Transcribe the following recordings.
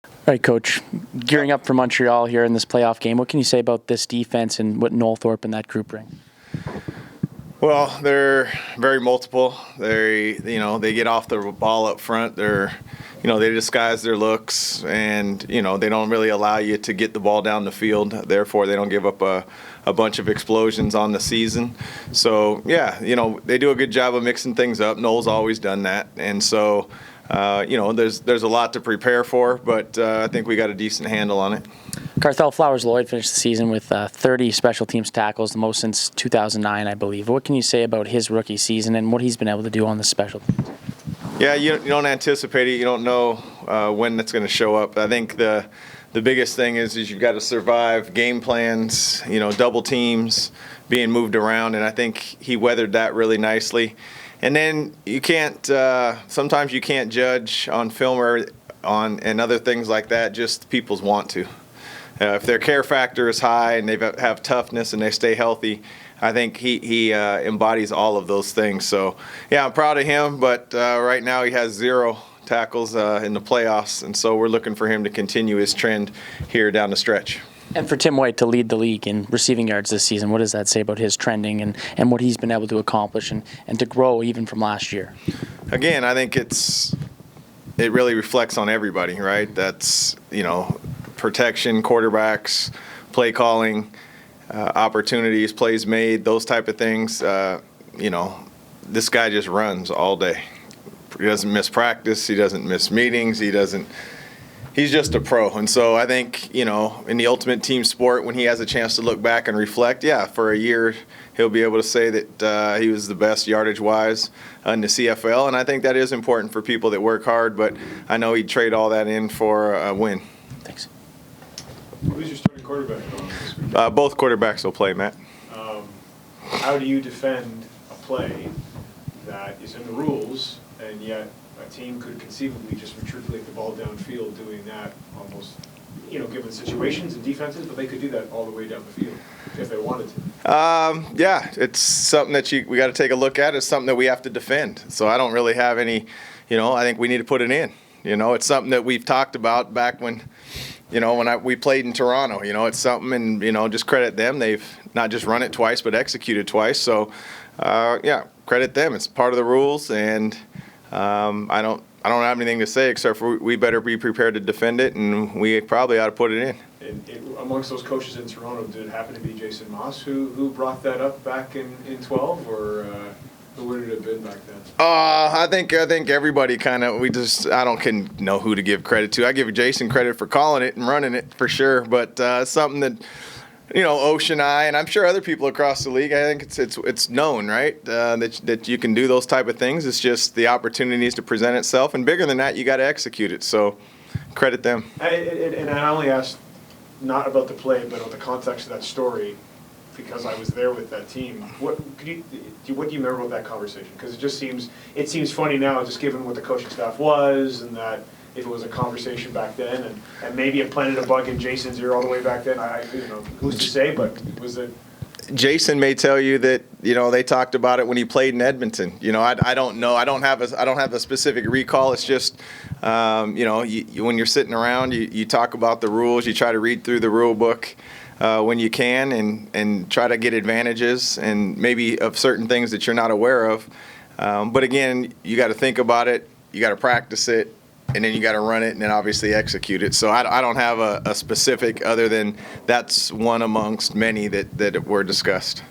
All right, Coach, gearing up for Montreal here in this playoff game, what can you say about this defense and what Noelthorpe and that group bring? Well, they're very multiple. They get off the ball up front. They disguise their looks, and they don't really allow you to get the ball down the field. Therefore, they don't give up a bunch of explosions on the season. So yeah, they do a good job of mixing things up. Noel's always done that, and so. There's a lot to prepare for, but I think we got a decent handle on it. Carthel Flowers-Lloyd finished the season with 30 special teams tackles, the most since 2009, I believe. What can you say about his rookie season and what he's been able to do on the special teams? Yeah, you don't anticipate it. You don't know when it's going to show up. I think the biggest thing is you've got to survive game plans, double teams, being moved around, and I think he weathered that really nicely. And then you can't. Sometimes you can't judge on film or and other things like that. Just people's want to. If their care factor is high and they have toughness and they stay healthy, I think he embodies all of those things. So yeah, I'm proud of him. But right now he has 0 tackles in the playoffs, and so we're looking for him to continue his trend here down the stretch. And for Tim White to lead the league in receiving yards this season, what does that say about his trending and what he's been able to accomplish and to grow even from last year? Again, I think it really reflects on everybody, right? That's, protection, quarterbacks, play calling, opportunities, plays made, those type of things. This guy just runs all day. He doesn't miss practice. He doesn't miss meetings. He's just a pro. And so I think, in the ultimate team sport, when he has a chance to look back and reflect, for a year he'll be able to say that he was the best yardage-wise in the CFL. And I think that is important for people that work hard, but I know he'd trade all that in for a win. Thanks. Who's your starting quarterback going this week? Both quarterbacks will play, Matt. How do you defend a play that is in the rules and yet a team could conceivably just matriculate the ball downfield doing that almost, given situations and defenses, but they could do that all the way down the field if they wanted to? It's something that we got to take a look at. It's something that we have to defend. So I don't really have any, I think we need to put it in. It's something that we've talked about back when, we played in Toronto. It's something, and, just credit them. They've not just run it twice, but executed twice. So, credit them. It's part of the rules, and I don't have anything to say except for we better be prepared to defend it, and we probably ought to put it in. And amongst those coaches in Toronto, did it happen to be Jason Moss who brought that up back in 12, or who would it have been back then? I think everybody kind of I don't know who to give credit to. I give Jason credit for calling it and running it for sure, but something that. Ocean Eye, and I'm sure other people across the league, I think it's known, right, that you can do those type of things. It's just the opportunity needs to present itself, and bigger than that, you got to execute it. So credit them. And I only asked not about the play, but about the context of that story, because I was there with that team. What do you remember about that conversation? Because it seems funny now, just given what the coaching staff was, and that if it was a conversation back then, and maybe it planted a bug in Jason's ear all the way back then. Who's to say, but was it? Jason may tell you that they talked about it when he played in Edmonton. I don't know. I don't have a specific recall. It's just when you're sitting around, you talk about the rules. You try to read through the rule book when you can, and try to get advantages and maybe of certain things that you're not aware of. But again, you got to think about it. You got to practice it. And then you got to run it and then obviously execute it. So I don't have a specific other than that's one amongst many that were discussed.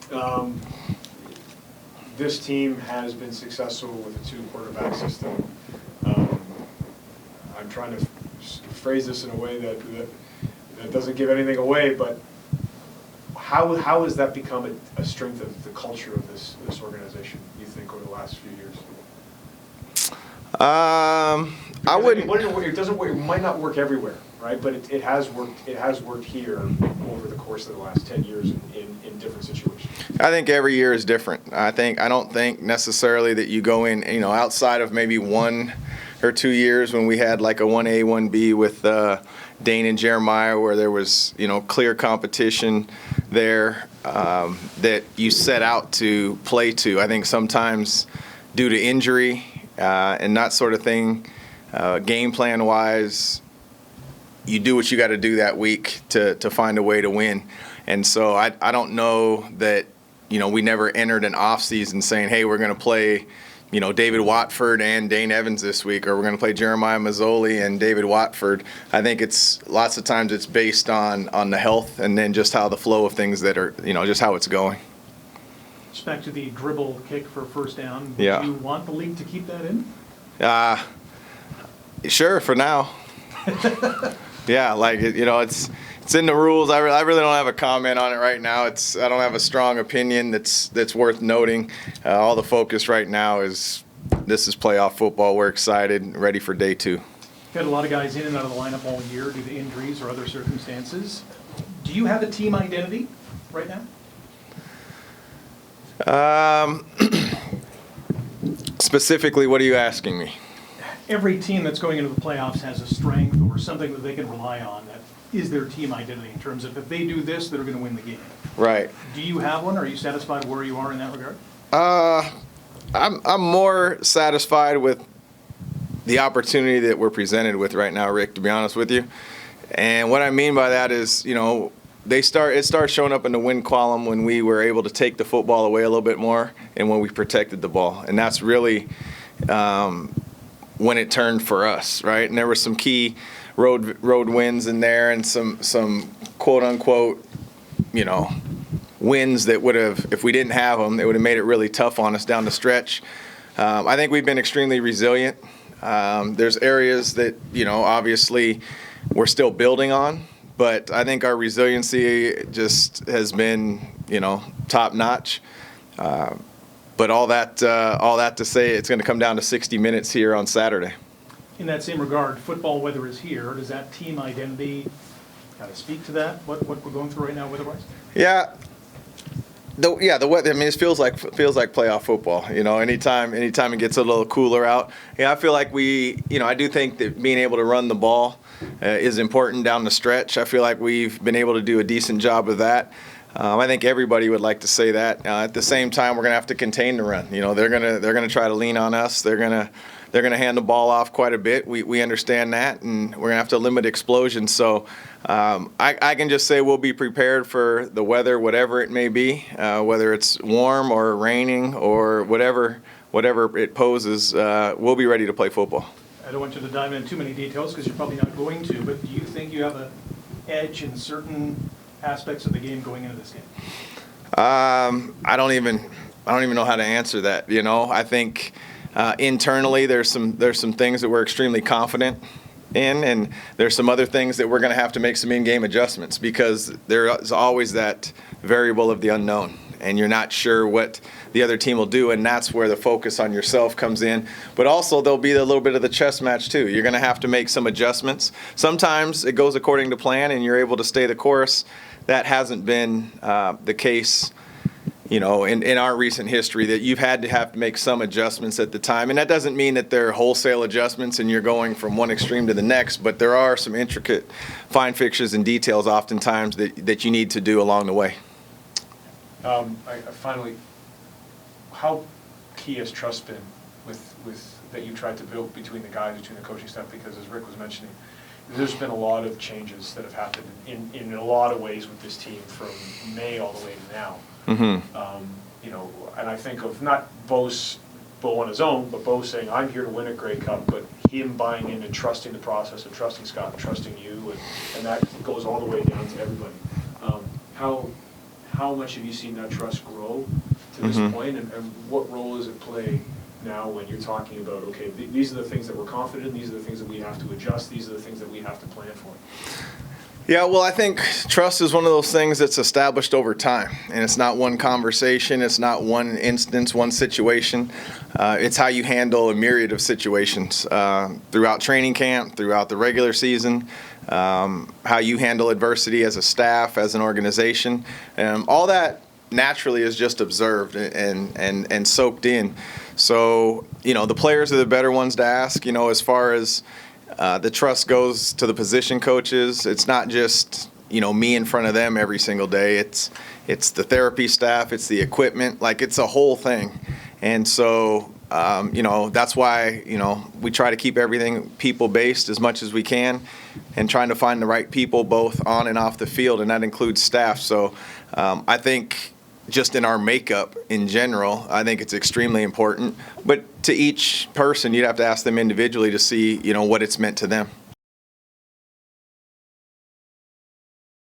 This team has been successful with a 2-quarterback system. I'm trying to phrase this in a way that doesn't give anything away, but how has that become a strength of the culture of this organization, you think, over the last few years? I wouldn't. It doesn't work. It might not work everywhere, right? But it has worked. It has worked here over the course of the last 10 years in different situations. I think every year is different. I don't think necessarily that you go in, outside of maybe 1 or 2 years when we had like a 1A, 1B with Dane and Jeremiah, where there was clear competition there that you set out to play to. I think sometimes due to injury and that sort of thing. Game plan wise, you do what you got to do that week to find a way to win. And so I don't know that, we never entered an off season saying, hey, we're going to play, David Watford and Dane Evans this week, or we're going to play Jeremiah Mazzoli and David Watford. I think it's lots of times it's based on the health and then just how the flow of things that are, just how it's going. Just back to the dribble kick for first down. Would Yeah. you want the league to keep that in? Sure, for now. Yeah, it's in the rules. I really don't have a comment on it right now. I don't have a strong opinion that's worth noting. All the focus right now is this is playoff football. We're excited, ready for day 2. You've had a lot of guys in and out of the lineup all year due to injuries or other circumstances. Do you have a team identity right now? Specifically, what are you asking me? Every team that's going into the playoffs has a strength or something that they can rely on that is their team identity in terms of if they do this, they're going to win the game. Right. Do you have one? Are you satisfied where you are in that regard? I'm more satisfied with the opportunity that we're presented with right now, Rick, to be honest with you. And what I mean by that is, it starts showing up in the win column when we were able to take the football away a little bit more and when we protected the ball. And that's really when it turned for us, right? And there were some key road wins in there and some quote unquote, wins that would have, if we didn't have them, it would have made it really tough on us down the stretch. I think we've been extremely resilient. There's areas that, obviously we're still building on, but I think our resiliency just has been, top notch. But all that to say, it's going to come down to 60 minutes here on Saturday. In that same regard, football weather is here. Does that team identity kind of speak to that? What we're going through right now weather-wise? Yeah. The weather. I mean, it feels like playoff football. Anytime it gets a little cooler out. Yeah, I feel like I do think that being able to run the ball is important down the stretch. I feel like we've been able to do a decent job of that. I think everybody would like to say that. At the same time, we're going to have to contain the run. They're going to try to lean on us. They're going to hand the ball off quite a bit. We understand that, and we're going to have to limit explosions. So I can just say we'll be prepared for the weather, whatever it may be, whether it's warm or raining or whatever it poses. We'll be ready to play football. I don't want you to dive into too many details because you're probably not going to, but do you think you have an edge in certain aspects of the game going into this game? I don't even know how to answer that. I think internally there's some things that we're extremely confident in, and there's some other things that we're going to have to make some in-game adjustments because there is always that variable of the unknown, and you're not sure what the other team will do, and that's where the focus on yourself comes in. But also there'll be a little bit of the chess match too. You're going to have to make some adjustments. Sometimes it goes according to plan and you're able to stay the course. That hasn't been the case, in our recent history, that you've had to make some adjustments at the time. And that doesn't mean that they're wholesale adjustments and you're going from one extreme to the next, but there are some intricate fine fixtures and details oftentimes that you need to do along the way. Finally, how key has trust been with that you tried to build between the guys, between the coaching staff? Because as Rick was mentioning, there's been a lot of changes that have happened in a lot of ways with this team from May all the way to now. Mm-hmm. And I think of not Bo on his own, but Bo saying, I'm here to win a Grey Cup, but him buying in and trusting the process and trusting Scott and trusting you, and that goes all the way down to everybody. How much have you seen that trust grow to this point, and what role does it play now when you're talking about, okay, these are the things that we're confident in, these are the things that we have to adjust, these are the things that we have to plan for? Yeah, well, I think trust is one of those things that's established over time, and it's not one conversation, it's not one instance, one situation. It's how you handle a myriad of situations throughout training camp, throughout the regular season, how you handle adversity as a staff, as an organization. All that naturally is just observed and soaked in. So, the players are the better ones to ask, as far as the trust goes to the position coaches. It's not just, me in front of them every single day. It's the therapy staff, it's the equipment, it's a whole thing. And so, That's why, we try to keep everything people-based as much as we can and trying to find the right people both on and off the field, and that includes staff. So I think just in our makeup in general, I think it's extremely important. But to each person, you'd have to ask them individually to see, what it's meant to them.